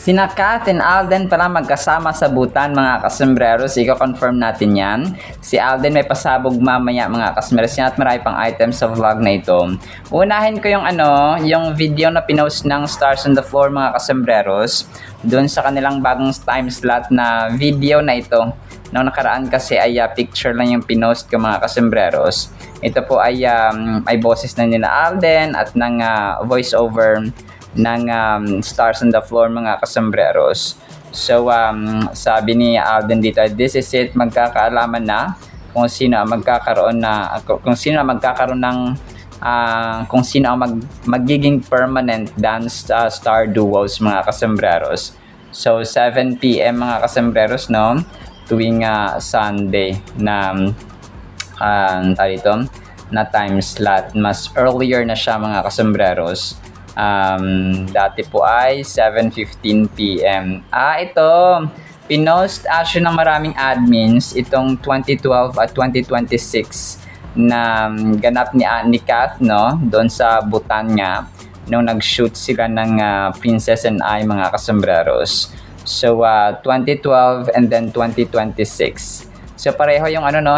Sina Kath and Alden pala magkasama sa Butan mga kasembreros. Iko-confirm natin yan. Si Alden may pasabog mamaya mga kasembreros yan at marami pang items sa vlog na ito. Unahin ko yung video na pinost ng Stars on the Floor mga kasembreros. Doon sa kanilang bagong time slot na video na ito. Noong nakaraan kasi ay picture lang yung pinost ko mga kasembreros. Ito po ay boses na nila Alden at ng voiceover ng Stars on the Floor mga kasembreros. So sabi ni Alden dito, this is it, magkakaalaman na kung sino ang magkakaroon ng kung sino ang magiging permanent dance star duos mga kasembreros. So 7 PM mga kasembreros no, tuwing Sunday na na time slot. Mas earlier na siya mga kasembreros. Dati po ay 7:15 PM. Ito, pinost actually ng maraming admins itong 2012 at 2026 na ganap ni Kath no, doon sa Butan nga nung nag-shoot sila ng Princess and I mga kasembreros. So 2012 and then 2026. So pareho yung no,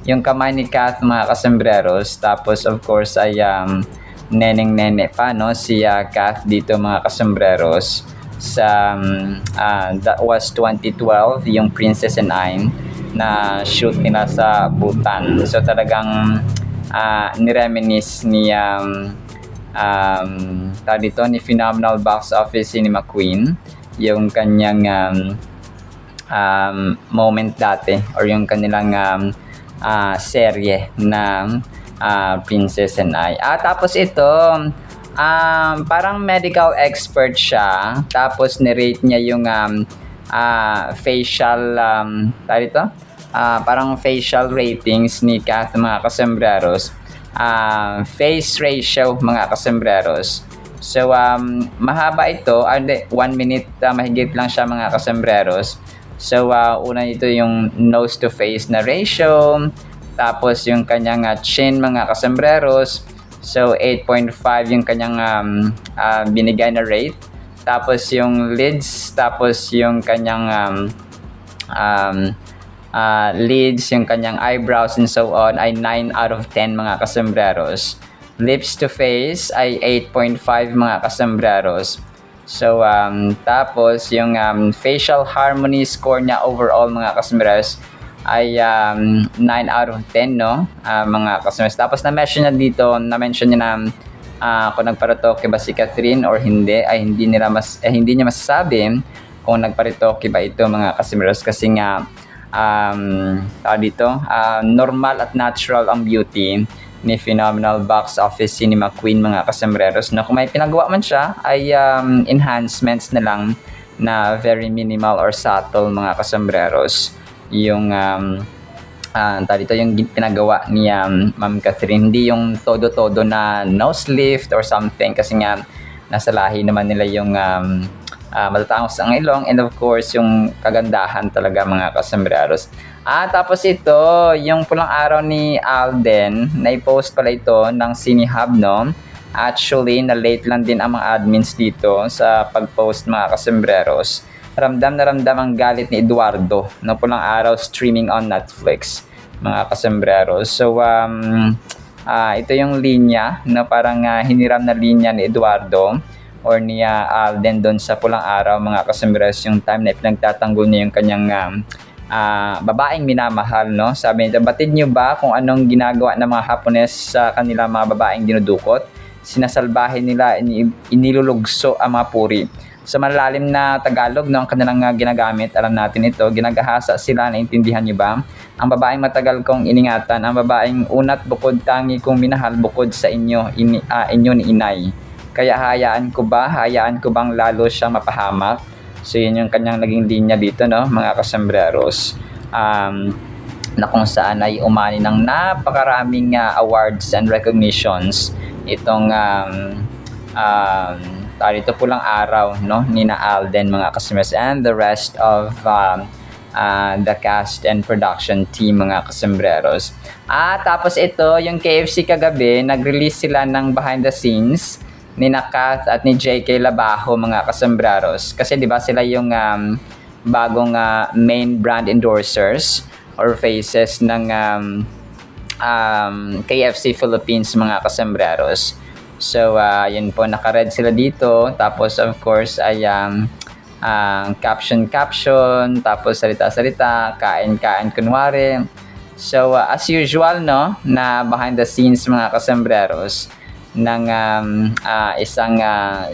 yung kamay ni Kath mga kasembreros. Tapos of course ay neneng-nene pa no si Kath dito mga kasembreros sa that was 2012 yung Princess and I na shoot nila sa Butan. So talagang nireminisce ni ni Phenomenal Box Office Cinema Queen yung kanyang moment dati or yung kanilang serye na Princess and I. Tapos ito, parang medical expert siya. Tapos nirate niya yung facial, parang facial ratings ni Kath mga kasembreros. Face ratio mga kasembreros. So, mahaba ito. 1 minute, mahigit lang siya mga kasembreros. So, una ito yung nose to face na ratio. Tapos yung kanyang chin mga kasembreros. So 8.5 yung kanyang binigay na rate. Tapos yung lids, tapos yung kanyang lids, yung kanyang eyebrows and so on ay 9 out of 10 mga kasembreros. Lips to face ay 8.5 mga kasembreros. So tapos yung facial harmony score niya overall mga kasembreros ay 9 out of 10 no, mga kasembreros. Tapos na-mention niya na kung nagparitoke ba si Catherine or hindi ay hindi niya masasabi kung nagparitoke ba ito mga kasembreros kasi nga normal at natural ang beauty ni Phenomenal Box Office Cinema Queen mga kasembreros na kung may pinagawa man siya ay enhancements na lang na very minimal or subtle mga kasembreros yung yung pinagawa ni Ma'am Catherine, hindi yung todo-todo na nose lift or something kasi nga nasa lahi naman nila yung matatangos ang ilong and of course yung kagandahan talaga mga kasembreros. Tapos ito, yung pulang araw ni Alden, na-post pala ito ng Cinehub no. Actually, na-late lang din ang mga admins dito sa pag-post mga kasembreros. Ramdam na ramdam ang galit ni Eduardo no pulang araw streaming on Netflix mga kasembreros. So ito yung linya na parang hiniram na linya ni Eduardo or ni Alden doon sa pulang araw mga kasembreros, yung time na pinagtatanggol niya yung kanyang babaeng minamahal no. Sabi niya, batid niyo ba kung anong ginagawa ng mga Hapones sa kanilang mga babaeng dinudukot? Sinasalbahin nila, inilulugso ang mga puri. Sa malalim na Tagalog no, ang kanilang ginagamit, alam natin ito, ginagahasa sila, naintindihan niyo ba? Ang babaeng matagal kong iningatan, ang babaeng unat bukod tangi kong minahal bukod sa inyo, inyo ni inay. Kaya hayaan ko bang lalo siyang mapahamak? So yun yung kanyang naging linya dito no, mga kasembreros. Na kung saan ay umani ng napakaraming awards and recognitions itong ito pulang araw no ni Alden mga kasembreros and the rest of the cast and production team mga kasembreros. Tapos ito yung KFC kagabi, nag-release sila ng behind the scenes ni Kath at ni JK Labajo, mga kasembreros. Kasi 'di ba sila yung bagong main brand endorsers or faces ng KFC Philippines, mga kasembreros. So yun po, naka-red sila dito. Tapos of course ay caption, tapos salita-salita, kain-kain kunwari. So as usual, no, na behind the scenes, mga kasembreros, ng isang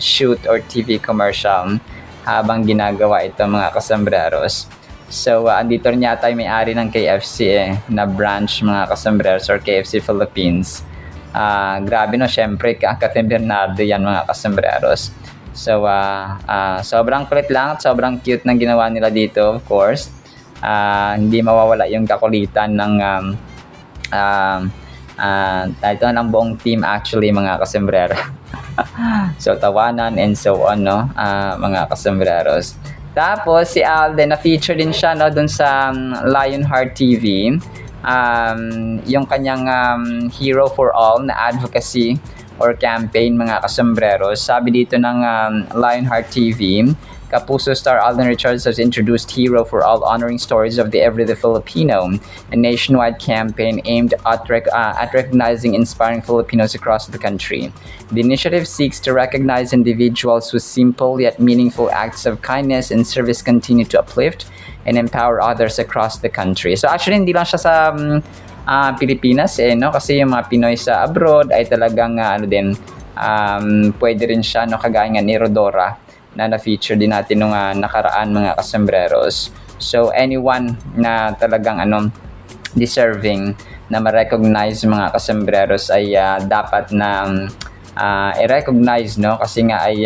shoot or TV commercial habang ginagawa ito, mga kasembreros. So andito rin yata yung may-ari ng KFC na branch, mga kasembreros, or KFC Philippines. Grabe, no, syempre Catherine Bernardo yan, mga kasembreros. So sobrang kulit lang at sobrang cute ng ginawa nila dito, of course. Hindi mawawala yung kakulitan ng ito ng buong team actually, mga kasembrero. So tawanan and so on, no, mga kasembreros. Tapos si Alden, na-feature din siya, no, dun sa Lionheart TV. Yung kanyang Hero for All na advocacy or campaign, mga kasembreros. Sabi dito ng Lionheart TV, Kapuso star Alden Richards has introduced Hero for All, honoring stories of the everyday Filipino, a nationwide campaign aimed at recognizing inspiring Filipinos across the country. The initiative seeks to recognize individuals whose simple yet meaningful acts of kindness and service continue to uplift and empower others across the country. So actually, hindi lang siya sa Pilipinas, no? Kasi yung mga Pinoy sa abroad ay talagang pwede rin siya, no, kagaya nga ni Rodora na na-feature din natin nung nakaraan, mga kasembreros. So anyone na talagang deserving na ma-recognize, mga kasembreros, ay dapat na i-recognize, no, kasi nga ay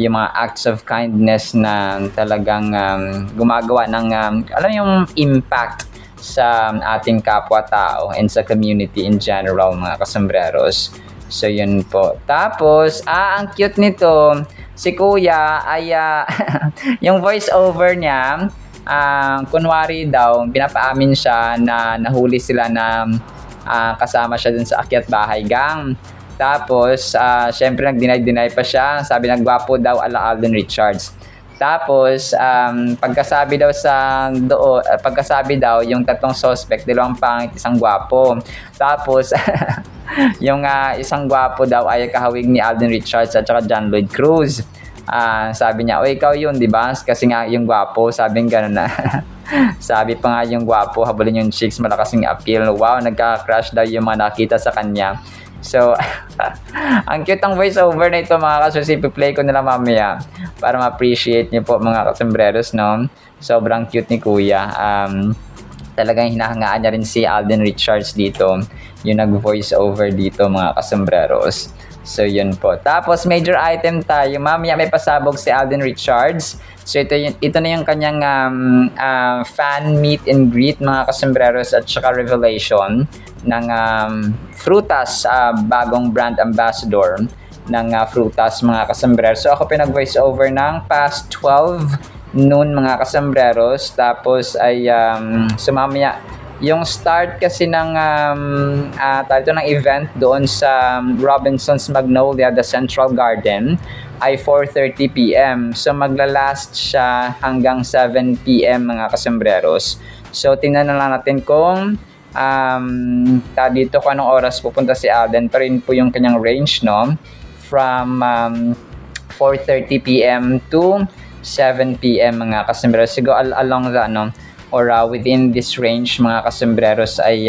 yung mga acts of kindness na talagang gumagawa ng alam yung impact sa ating kapwa-tao and sa community in general, mga kasembreros. So yun po. Tapos ang cute nito, si Kuya ay yung voice over niya, kunwari daw pinapaamin siya na nahuli sila na kasama siya dun sa Akyat Bahay Gang. Tapos syempre nag-deny pa siya, sabi nagwapo daw ala Alden Richards. Tapos pagkasabi daw yung tatlong suspect, dalawang pangit, isang gwapo. Tapos yung isang gwapo daw ay kahawig ni Alden Richards at saka John Lloyd Cruz. Sabi niya, "O ikaw yun, 'di ba? Kasi nga yung gwapo," sabi ng gano'n na. Sabi pa nga yung gwapo, habulin yung chicks, malakas yung appeal. Wow, nagka-crush daw yung mga nakita sa kanya. So, ang cute ang voiceover na ito, mga kasusi. Play ko nila mamaya para ma-appreciate niyo po, mga kasembreros, no? Sobrang cute ni Kuya. Talagang hinahangaan niya rin si Alden Richards dito, yung nag-voiceover dito, mga kasembreros. So, yun po. Tapos, major item tayo. Mamaya may pasabog si Alden Richards. So, ito na yung kanyang fan meet and greet, mga kasembreros, at saka revelation ng Frutas, bagong brand ambassador ng Frutas, mga kasembreros. So, ako pinag-voice over ng past 12 noon, mga kasembreros. Tapos ay sumamaya yung start kasi ng ng event doon sa Robinson's Magnolia, the Central Garden, ay 4:30 p.m. So maglalast siya hanggang 7 p.m. mga kasembreros. So tingnan na lang natin kung dito kung anong oras pupunta si Alden. Pero yun po yung kanyang range, no? From 4:30 p.m. to 7 p.m. mga kasembreros. Siguro along the or within this range, mga kasembreros, ay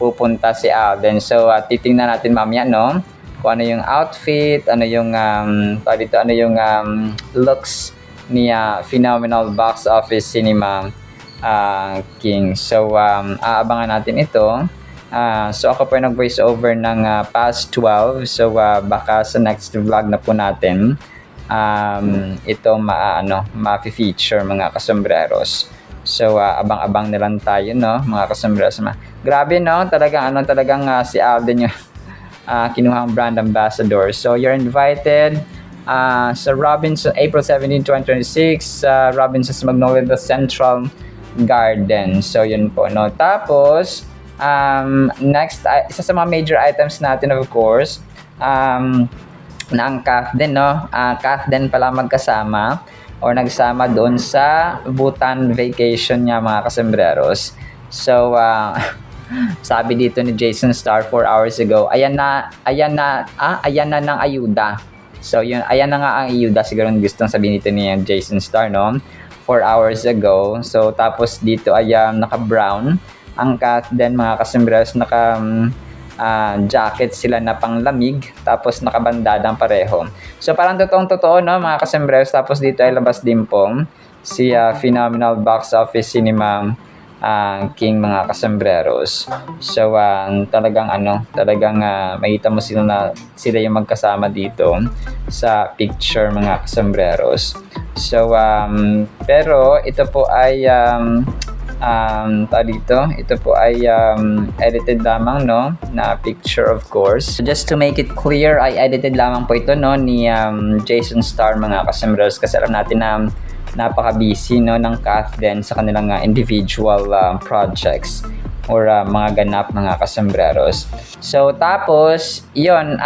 pupunta si Alden. So titingnan natin mamaya, no, kung ano yung outfit, ano yung looks ni Phenomenal Box Office Cinema King. So aabangan natin ito. So ako po nag-voice over ng past 12. So baka sa next vlog na po natin ito ma-feature, mga kasembreros. So abang-abang na lang tayo, no, mga kasembreros. Grabe, no, talagang si Alden yung kinuhang brand ambassador. So you're invited sa Robinson, April 17, 2026, Robinson's Magnolia, the Central Garden. So yun po, no. Tapos next, isa sa mga major items natin, of course, na ang Kath din, no? Kath din pala magkasama or nagsama doon sa Bhutan vacation niya, mga kasembreros. So, sabi dito ni Jason Starr 4 hours ago, ayan na ng ayuda. So, yun, ayan na nga ang ayuda. Siguro gustong sabihin dito ni Jason Starr, no? 4 hours ago. So, tapos dito ay naka-brown ang Kath din, mga kasembreros, jacket sila na panglamig, tapos nakabandadang pareho. So parang totoong-totoo, no, mga kasembreros. Tapos dito ay labas din po si Phenomenal Box Office Cinema King, mga kasembreros. So talagang makita mo sila yung magkasama dito sa picture, mga kasembreros. So pero ito po ay ito po ay edited lamang, no, na picture, of course. So just to make it clear, ay edited lamang po ito, no, ni Jason Starr, mga kasembreros, kasi alam natin na napaka-busy, no, ng Kath din sa kanilang individual projects or mga ganap, mga kasembreros. So tapos yun,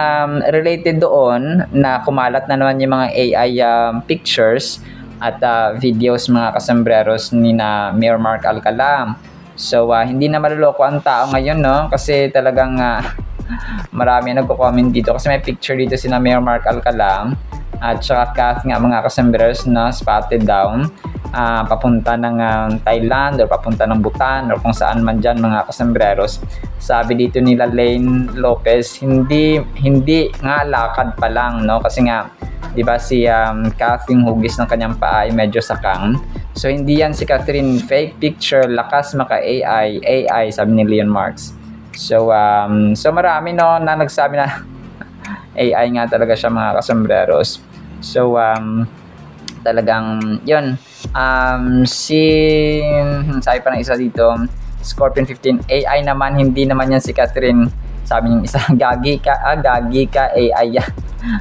related doon na kumalat na naman yung mga AI pictures at videos, mga kasembreros, ni na Mayor Mark Alcala. So hindi na maluloko ang tao ngayon, no, kasi talagang marami nagko-comment dito kasi may picture dito sina Mayor Mark Alcala at saka Kath nga, mga kasembreros, na spotted down papunta ng Thailand or papunta ng Bhutan or kung saan man dyan, mga kasembreros. Sabi dito nila Lane Lopez, hindi nga lakad pa lang, no, kasi nga, di ba, si Kath, yung hugis ng kanyang paa ay medyo sakang. So hindi yan si Catherine fake picture, lakas maka AI, sabi ni Leon Marks. So marami, no, na nagsabi na AI nga talaga siya, mga kasembreros. So talagang yun, sabi pa ng isa dito, Scorpion 15, AI naman, hindi naman yan si Catherine. Sabi ng isa, gagi ka AI yan.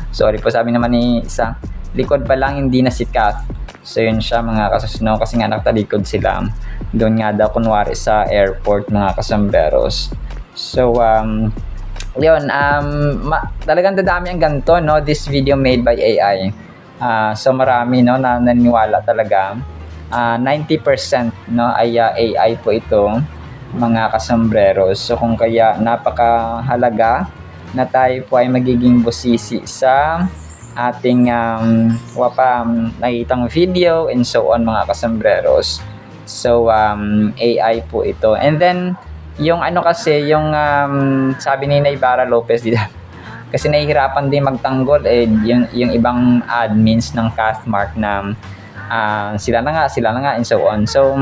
Sorry po, sabi naman ni isa, likod pa lang, hindi na si Kath. So yun siya, mga kasasno, kasi nga nakatalikod sila. Doon nga daw kunwari sa airport, mga kasembreros. So yun, talagang dadami ang ganito, no, this video made by AI. So marami, no, na naniniwala talaga. 90% no ay AI po ito, mga kasembreros. So kung kaya napakahalaga na tayo po ay magiging busisi sa ating nakitang video and so on, mga kasembreros. So AI po ito. And then yung kasi yung sabi ni Naybara Lopez dito, kasi nahihirapan din magtanggol yung ibang admins ng Kathmark na sila na nga and so on. So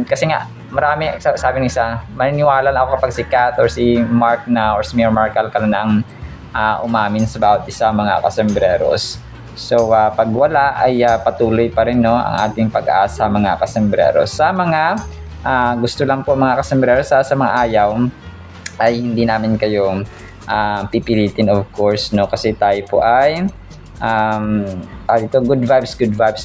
kasi nga marami, sabi ni isa, maniniwala lang ako kapag si Kath or si Mark na or si Mayor Mark Alcala na ang umamin sa bawat isa, mga kasembreros. So pag wala ay patuloy pa rin, no, ang ating pag-asa, mga kasembreros. Sa mga gusto lang po, mga kasembreros, sa mga ayaw ay hindi namin kayo pipilitin, of course, no, kasi tayo po ay ito, good vibes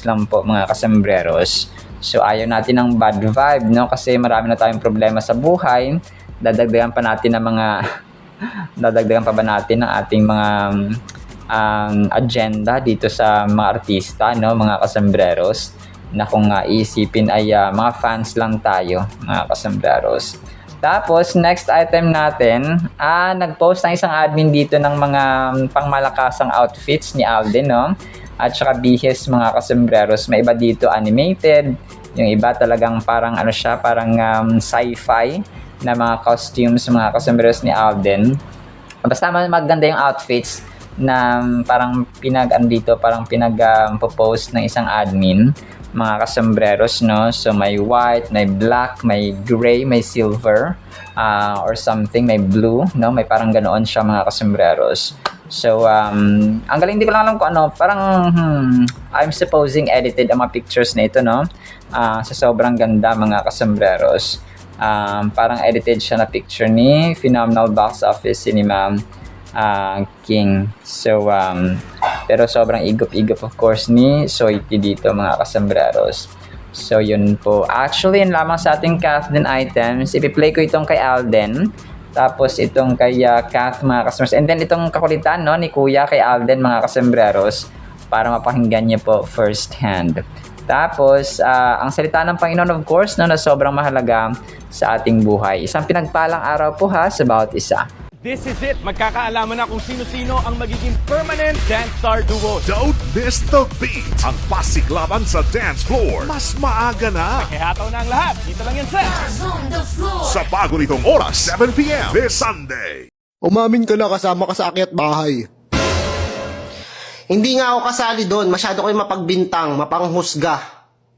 lang po, mga kasembreros. So ayaw natin ng bad vibe, no, kasi marami na tayong problema sa buhay. Dadagdagan pa ba natin ang ating mga agenda dito sa mga artista, no, mga kasembreros, na kung iisipin ay mga fans lang tayo, mga kasembreros. Tapos next item natin, nagpost ng isang admin dito ng mga pangmalakasang outfits ni Alden, no, at saka bihis, mga kasembreros. May iba dito animated, yung iba talagang parang parang sci-fi na mga costumes, mga kasembreros ni Alden. Basta maganda yung outfits na parang pinag-post ng isang admin, mga kasembreros, no. So may white, may black, may gray, may silver, or something, may blue, no, may parang ganoon siya, mga kasembreros. So ang galing, di ko lang alam kung ano, parang I'm supposing edited ang mga pictures na ito, no. Sa sobrang ganda, mga kasembreros. Parang edited siya na picture ni Phenomenal Box Office Cinema King. So pero sobrang igop-igop, of course, ni Soiti dito, mga kasembreros. So yun po, actually yun lamang sa ating Kath din items. Ipi-play ko itong kay Alden Tapos itong kay Kath mga kasomreros. And then itong kakulitan no, ni Kuya kay Alden mga kasomreros para mapakinggan niyo po first hand. Tapos, ang salita ng Panginoon of course no, na sobrang mahalaga sa ating buhay. Isang pinagpalang araw po ha sa bawat isa. This is it. Magkakaalaman na kung sino-sino ang magiging permanent Dance Star Duo. Don't miss the beat! Ang pasiklaban sa dance floor. Mas maaga na. Kehataw na ang lahat. Dito lang yan, sir. Sa bago nitong oras, 7 p.m. this Sunday. Umamin ka na kasama ka sa akyat bahay. Hindi nga ako kasali doon. Masyado kayo mapagbintang, mapanghusga.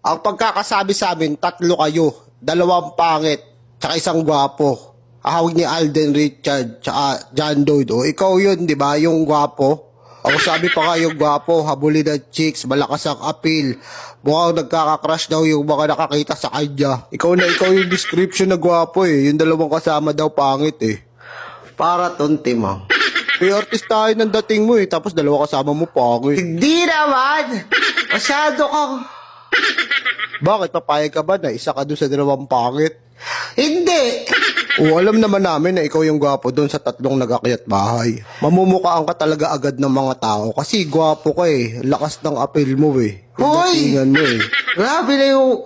Ang pagkakasabi sa amin, 3 kayo. 2 pangit, tsaka 1 gwapo. Ahawig ni Alden Richard, tsaka John Doyd. O, ikaw yun, di ba? Yung gwapo. Ako sabi pa nga yung gwapo, habulin ng chicks, malakas ang appeal. Mukhang nagkaka-crush daw yung mga nakakita sa kanya. Ikaw yung description na gwapo eh. Yung 2 kasama daw pangit eh. Para tonti mo. Artist tayo ng dating mo eh, tapos 2 kasama mo pangit. Hindi naman! Masyado kang... Bakit? Papayag ka ba na isa ka doon sa 2 pangit? Hindi! O, alam naman namin na ikaw yung gwapo doon sa 3 nag-akyat bahay. Mamumukhaan ka talaga agad ng mga tao kasi gwapo ka eh. Lakas ng appeal mo eh. Hoy! Mo eh. Grabe na yung...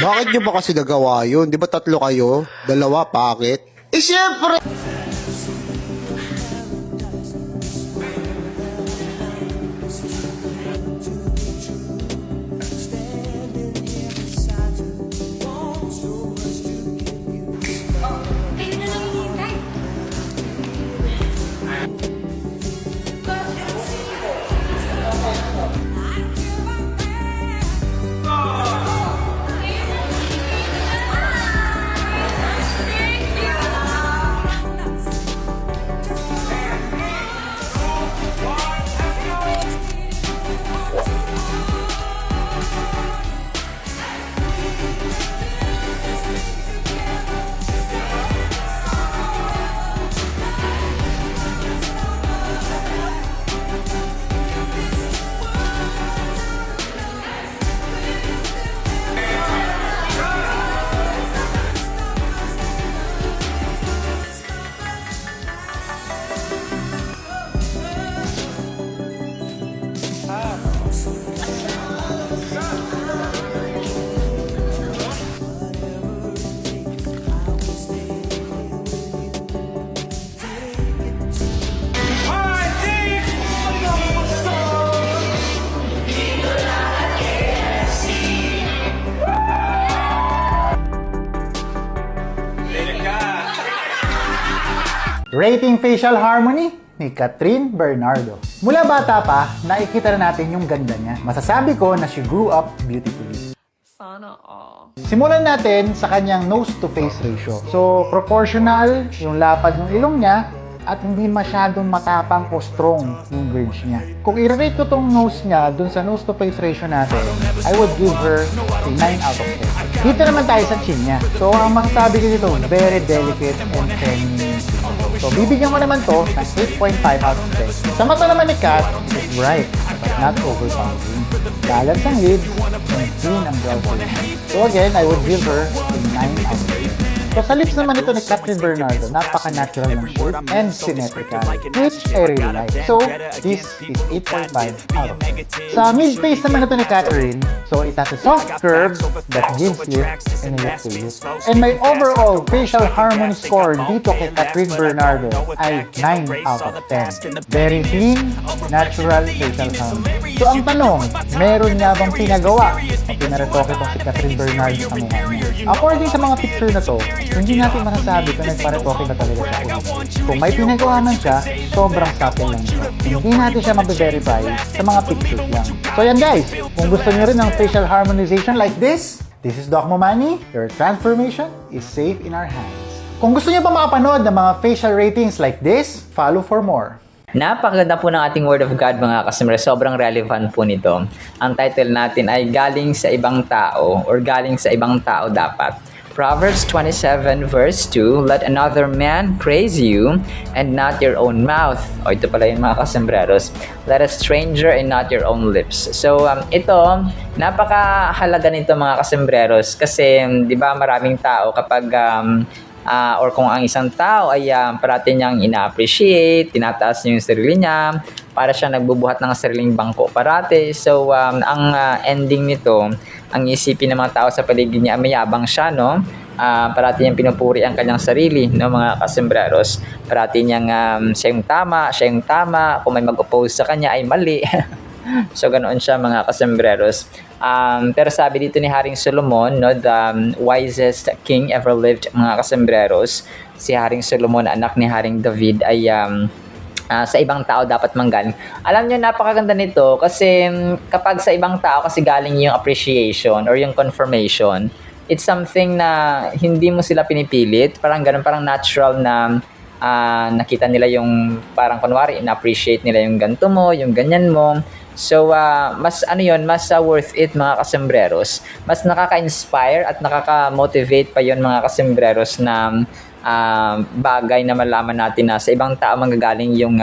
Bakit nyo ba kasi nagawa yun? Di ba 3 kayo? 2 pangit? Eh, syempre! Rating Facial Harmony ni Catherine Bernardo. Mula bata pa, nakikita na natin yung ganda niya. Masasabi ko na she grew up beautifully. Sana all. Simulan natin sa kanyang nose-to-face ratio. So, proportional yung lapad ng ilong niya at hindi masyadong matapang o strong yung bridge niya. Kung i-rate ko tong nose niya dun sa nose-to-face ratio natin, I would give her a 9 out of 10. Dito naman tayo sa chin niya. So, ang masasabi ko dito, very delicate and feminine. So, bibigyan ko naman to ng 8.5 out of 10. Sa mata naman ni Kat, is bright, but not overpowering. Balance ang lids, and clean ang brow bone. So again, I would give her a 9 out of 10. So sa lips naman ito ni Catherine Bernardo, napaka-natural ng shape and symmetrical, which I really like. So, this is 8.5 out of 10. Sa mid-face naman ito ni Catherine, so it has a soft curve that gives lift and a lift to lift. And my overall facial harmony score dito kay Catherine Bernardo ay 9 out of 10. Very clean, natural facial harmony. So ang tanong, meron nga bang pinagawa o pinaretoke itong si Catherine Bernardo sa mukha niya? According sa mga picture na to, hindi natin masasabi kung nagparetoke na talaga siya ulit. Kung may pinagawa man siya, sobrang subtle lang ito. Hindi natin siya mabe-verify sa mga pictures lang. So yan guys, kung gusto niyo rin ng facial harmonization like this is Doc Momani. Your transformation is safe in our hands. Kung gusto niyo pa makapanood ng mga facial ratings like this, follow for more. Napakaganda po ng ating Word of God mga kasumre. Sobrang relevant po nito. Ang title natin ay Galing sa Ibang Tao or Galing sa Ibang Tao Dapat. Proverbs 27 verse 2, Let another man praise you and not your own mouth. O ito pala yung mga kasembreros. Let a stranger and not your own lips. So ito, napakahalaga nito mga kasembreros kasi di ba maraming tao kapag or kung ang isang tao ay parati niyang ina-appreciate, tinataas niya yung sarili niya, para siya nagbubuhat ng sariling bangko parati. So, ang ending nito, ang isipin ng mga tao sa paligid niya, mayabang siya, no? Parati niyang pinupuri ang kanyang sarili, no, mga kasembreros. Parati niyang siya yung tama, kung may mag-oppose sa kanya ay mali. So, ganoon siya, mga kasembreros. Pero sabi dito ni Haring Solomon, no, the wisest king ever lived, mga kasembreros, si Haring Solomon, anak ni Haring David, ay sa ibang tao dapat manggaling. Alam nyo, napakaganda nito kasi kapag sa ibang tao kasi galing yung appreciation or yung confirmation, it's something na hindi mo sila pinipilit. Parang ganun, parang natural na nakita nila yung parang kunwari, in-appreciate nila yung ganito mo, yung ganyan mo. So, mas worth it, mga kasembreros. Mas nakaka-inspire at nakaka-motivate pa yon, mga kasembreros, na bagay na malaman natin na sa ibang tao manggagaling yung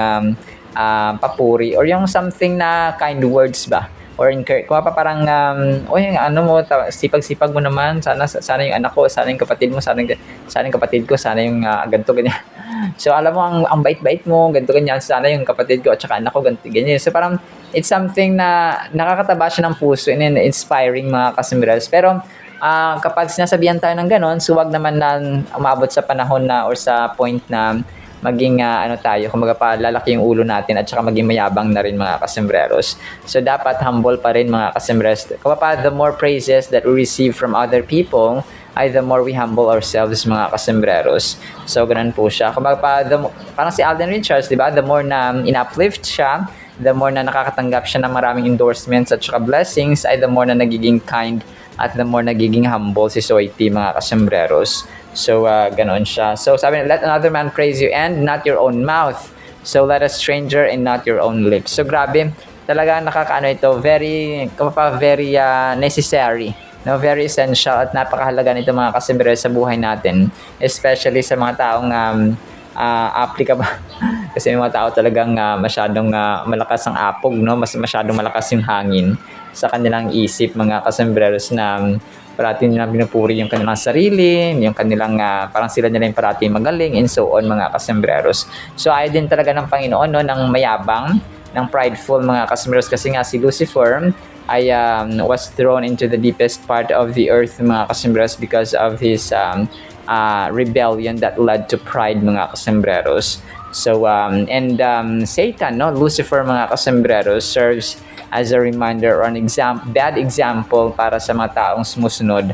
papuri or yung something na kind words ba, or encourage. Kung parang sipag-sipag mo naman, sana yung anak ko, sana yung kapatid mo, sana yung kapatid ko, sana yung ganito ganyan. So alam mo, ang bait-bait mo, ganito ganyan, sana yung kapatid ko at saka anak ko, ganito ganyan. So parang it's something na nakakataba siya ng puso and inspiring, mga kasembreros. Pero kapag sinasabihan tayo ng ganon, so wag naman na umabot sa panahon na or sa point na maging tayo, kumbaga lalaki yung ulo natin at saka maging mayabang na rin, mga kasembreros. So dapat humble pa rin, mga kasembreros. Kapag the more praises that we receive from other people, ay the more we humble ourselves, mga kasembreros. So ganun po siya. Kumbaga parang si Alden Richards, di ba? The more na in-uplift siya, the more na nakakatanggap siya ng maraming endorsements at saka blessings, ay the more na nagiging kind at the more nagiging humble si Soy T, mga kasembreros. So, ganoon siya. So, sabi niya, let another man praise you and not your own mouth. So, let a stranger and not your own lips. So, grabe. Talaga nakakaano ito. Very necessary. No? Very essential at napakahalaga nito, mga kasembreros, sa buhay natin. Especially sa mga taong applicable. Kasi yung mga tao talagang masyadong malakas ang apog, no? Masyadong malakas yung hangin sa kanilang isip, mga kasembreros, na parati nilang pinupuri yung kanilang sarili, yung kanilang parang sila nila yung parati magaling, and so on, mga kasembreros. So ayaw din talaga ng Panginoon, no, ng mayabang, ng prideful, mga kasembreros, kasi nga si Lucifer ay was thrown into the deepest part of the earth, mga kasembreros, because of his rebellion that led to pride, mga kasembreros. So Satan, no, Lucifer, mga kasembreros, serves as a reminder or an bad example para sa mga taong sumusunod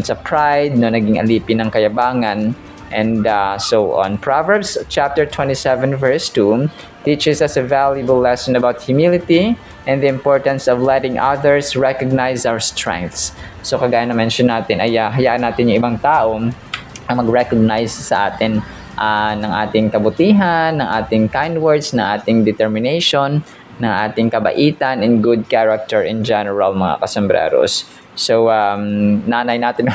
sa pride, no, naging alipin ng kayabangan, and so on. Proverbs chapter 27 verse 2 teaches us a valuable lesson about humility and the importance of letting others recognize our strengths. So kagaya na mention natin, ay hayaan natin yung ibang tao ang mag-recognize sa atin ng ating kabutihan, ng ating kind words, ng ating determination, ng ating kabaitan and good character in general, mga kasembreros. So, nanay natin,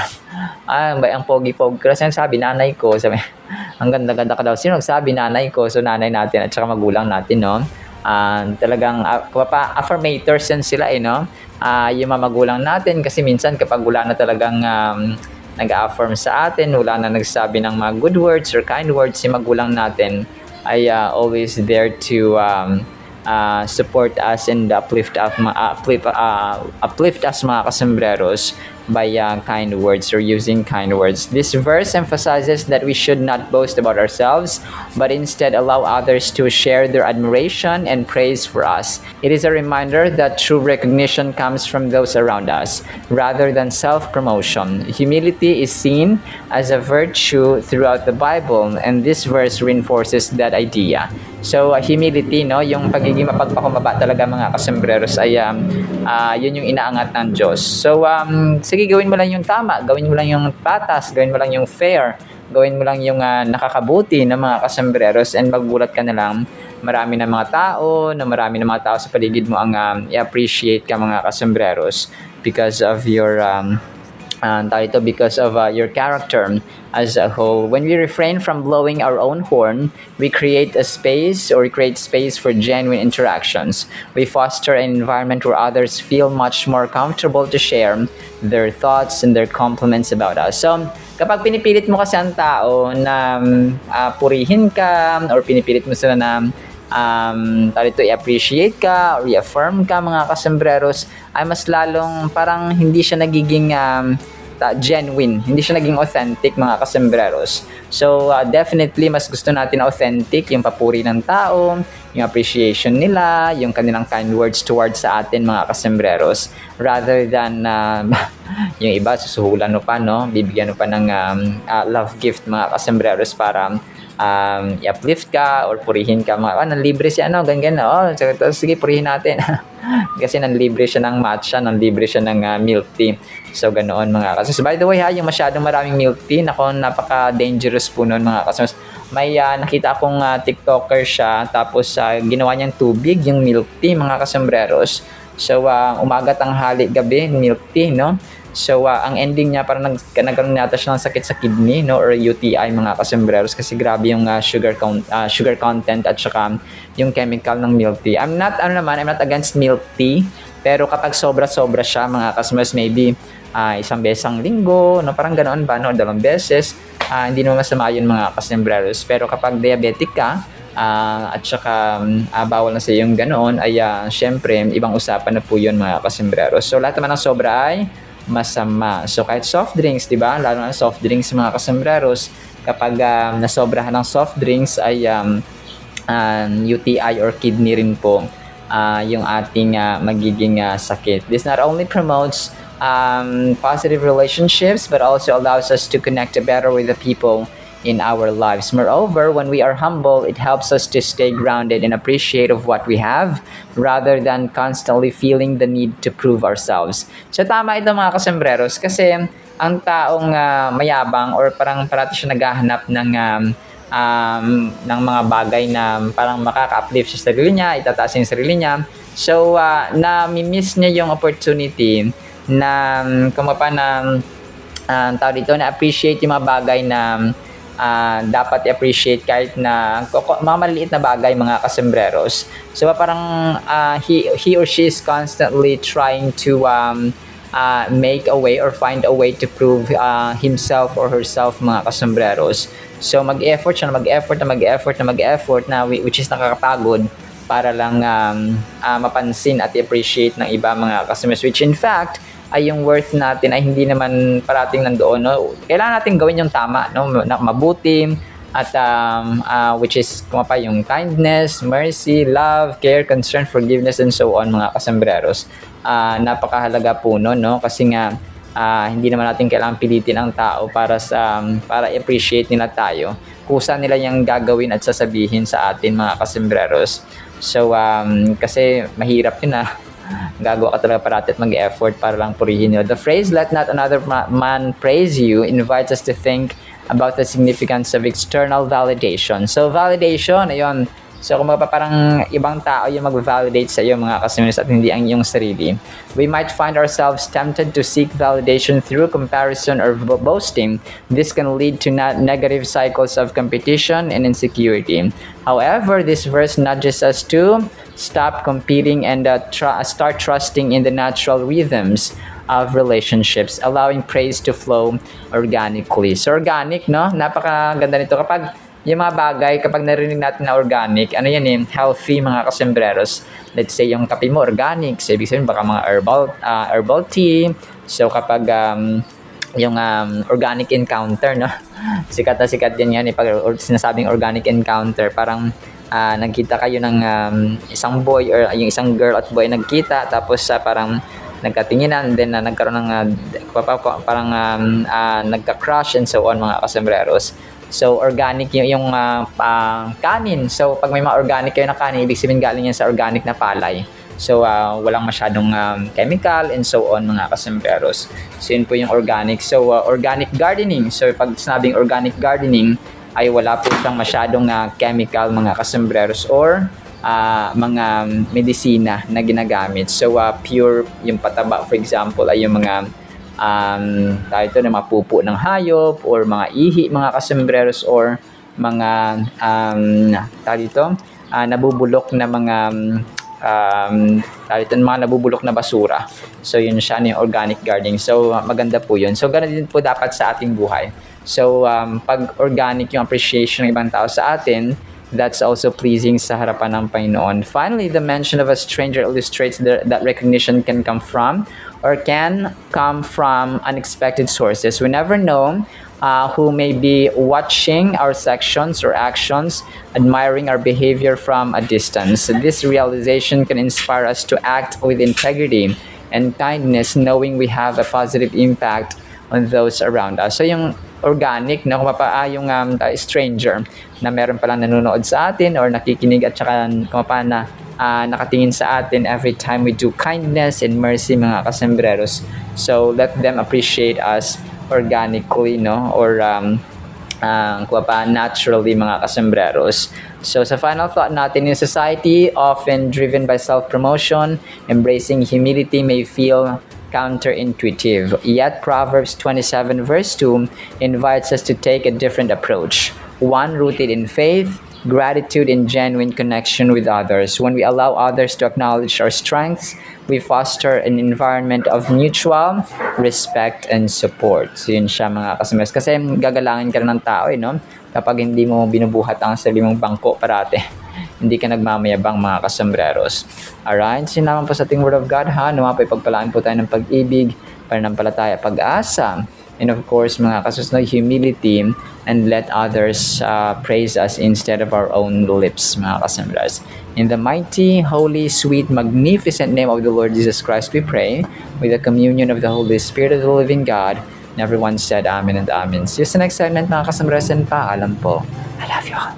ang pogi-pogi. Kasi sabi, nanay ko, sabi, ang ganda-ganda ka daw. Sino nagsabi, nanay ko? So, nanay natin at saka magulang natin, no? Talagang, affirmators yan sila, no? Yung mga magulang natin, kasi minsan kapag wala na talagang nag-affirm sa atin, wala na nagsabi ng mga good words or kind words, yung magulang natin ay always there to support us and uplift us, mga kasembreros, by kind words or using kind words. This verse emphasizes that we should not boast about ourselves, but instead allow others to share their admiration and praise for us. It is a reminder that true recognition comes from those around us, rather than self-promotion. Humility is seen as a virtue throughout the Bible, and this verse reinforces that idea. So, humility, no, yung pagiging mapagpakumbaba talaga, mga kasembreros, ay yun yung inaangat ng Diyos. So, sige, gawin mo lang yung tama, gawin mo lang yung patas, gawin mo lang yung fair, gawin mo lang yung nakakabuti ng mga kasembreros, and magbulat ka na lang. Marami na mga tao sa paligid mo ang i-appreciate ka, mga kasembreros, because of your tawag ito, because of your character as a whole. When we refrain from blowing our own horn, we create space for genuine interactions. We foster an environment where others feel much more comfortable to share their thoughts and their compliments about us. So, kapag pinipilit mo kasi ang tao na purihin ka or pinipilit mo sila na i-appreciate ka or i-affirm ka, mga kasembreros, ay mas lalong parang hindi siya nagiging genuine, hindi siya naging authentic, mga kasembreros. So definitely mas gusto natin authentic yung papuri ng tao, yung appreciation nila, yung kanilang kind words towards sa atin, mga kasembreros, rather than yung iba susuhulan mo pa, no, bibigyan mo pa ng love gift, mga kasembreros, para i-uplift ka or purihin ka, mga nanlibre siya, ganyan, sige, purihin natin. Kasi nanlibre siya ng matcha, nanlibre siya ng milk tea. So ganoon, mga kasos. By the way, yung masyadong maraming milk tea, napaka-dangerous po nun, mga kasos. May nakita akong TikToker siya, tapos ginawa niyang tubig yung milk tea, mga kasembreros. So umaga, tanghali, gabi, milk tea, no? So, ang ending niya, parang nagkaroon nata siya ng sakit sa kidney, no, or UTI, mga kasembreros, kasi grabe yung sugar content at saka yung chemical ng milk tea. I'm not against milk tea, pero kapag sobra-sobra siya, mga kasembreros, maybe isang beses ang linggo, no, parang ganoon ba, no, 2 beses, hindi naman masama yun, mga kasembreros. Pero kapag diabetic ka, at saka bawal na sa yung ganoon, ay syempre, ibang usapan na po yun, mga kasembreros. So, lahat naman ng sobra ay masama. So kahit soft drinks, 'di ba? Lalo na soft drinks, mga kasembreros, kapag nasobrahan ng soft drinks ay UTI or kidney rin po yung ating magiging sakit. This not only promotes positive relationships but also allows us to connect better with the people in our lives. Moreover, when we are humble, it helps us to stay grounded and appreciate of what we have rather than constantly feeling the need to prove ourselves. So tama ito, mga kasembreros, kasi ang taong mayabang or parang parati siya naghahanap ng mga bagay na parang makaka-uplift sa sarili niya, itataas yung sarili niya. So na-miss niya yung opportunity na tao dito, na-appreciate yung mga bagay na dapat i-appreciate kahit na mga maliliit na bagay, mga kasembreros. So parang he or she is constantly trying to make a way or find a way to prove himself or herself, mga kasembreros. So mag-effort siya, mag-effort na which is nakakapagod para lang mapansin at i-appreciate ng iba, mga kasembreros, which in fact ay yung worth natin ay hindi naman parating nandoon, no? Kailangan natin gawin yung tama, no, na mabuti, at which is yung kindness, mercy, love, care, concern, forgiveness, and so on, mga kasembreros. Napakahalaga po no, kasi nga hindi naman natin kailangan pilitin ang tao para i-appreciate nila tayo. Kusa nila yung gagawin at sasabihin sa atin, mga kasembreros. So kasi mahirap yun, gagawa ka talaga parati at mag-effort para lang purihin nyo. The phrase, "Let not another man praise you," invites us to think about the significance of external validation. So, validation, ayun. So, kung parang ibang tao yung mag-validate sa iyo, mga kasembreros, at hindi ang iyong sarili. We might find ourselves tempted to seek validation through comparison or boasting. This can lead to negative cycles of competition and insecurity. However, this verse nudges us to stop competing and start trusting in the natural rhythms of relationships, allowing praise to flow organically. So organic, no? Napakaganda nito. Kapag yung mga bagay, kapag narinig natin na organic, healthy, mga kasembreros. Let's say yung kape mo organic, so ibig sabihin baka mga herbal tea. So kapag yung organic encounter, no? Sikat na sikat yan pag sinasabing organic encounter, parang nagkita kayo ng isang boy or yung isang girl at boy nagkita, tapos parang nagkatinginan, then nagkaroon ng parang nagka-crush and so on, mga kasembreros. So organic yung kanin. So pag may mga organic kayo na kanin, ibig sabihin galing yan sa organic na palay. So walang masyadong chemical and so on, mga kasembreros. So yun po yung organic. So organic gardening. So pag sinabing organic gardening, ay wala po siyang masyadong chemical, mga kasembreros, or mga medisina na ginagamit. So pure yung pataba, for example, ay yung mga tayo ito na mapupo ng hayop or mga ihi, mga kasembreros, or mga tayo dito, nabubulok na mga mga nabubulok na basura. So yun siya, yung organic gardening. So maganda po yun. So ganun din po dapat sa ating buhay. So pag organic yung appreciation ng ibang tao sa atin, that's also pleasing sa harapan ng Panginoon. Finally, the mention of a stranger illustrates that recognition can come from unexpected sources. We never know who may be watching our sections or actions, admiring our behavior from a distance. This realization can inspire us to act with integrity and kindness, knowing we have a positive impact on those around us. So yung organic, no, yung stranger na meron palang nanonood sa atin or nakikinig at saka na nakatingin sa atin every time we do kindness and mercy, mga kasembreros. So let them appreciate us organically, no, or naturally, mga kasembreros. So sa final thought natin, in society often driven by self-promotion, embracing humility may feel counterintuitive. Yet Proverbs 27 verse 2 invites us to take a different approach, one rooted in faith, gratitude, and genuine connection with others. When we allow others to acknowledge our strengths, we foster an environment of mutual respect and support. So yun siya, mga kasembreros. Kasi gagalangin ka rin ng tao, no? Kapag hindi mo binubuhat ang sarili mong bangko parate. Hindi ka nagmamayabang, mga kasembreros. Alright, so yun naman po sa ating Word of God, ha? Nawapay pagpalaan po tayo ng pag-ibig, pananampalataya, pag-asa, and of course, mga kasusunod, humility, and let others praise us instead of our own lips, mga kasembreros. In the mighty, holy, sweet, magnificent name of the Lord Jesus Christ, we pray, with the communion of the Holy Spirit of the living God, and everyone said Amen and Amen. See you sa next segment, mga kasembreros, and paalam po. I love you all.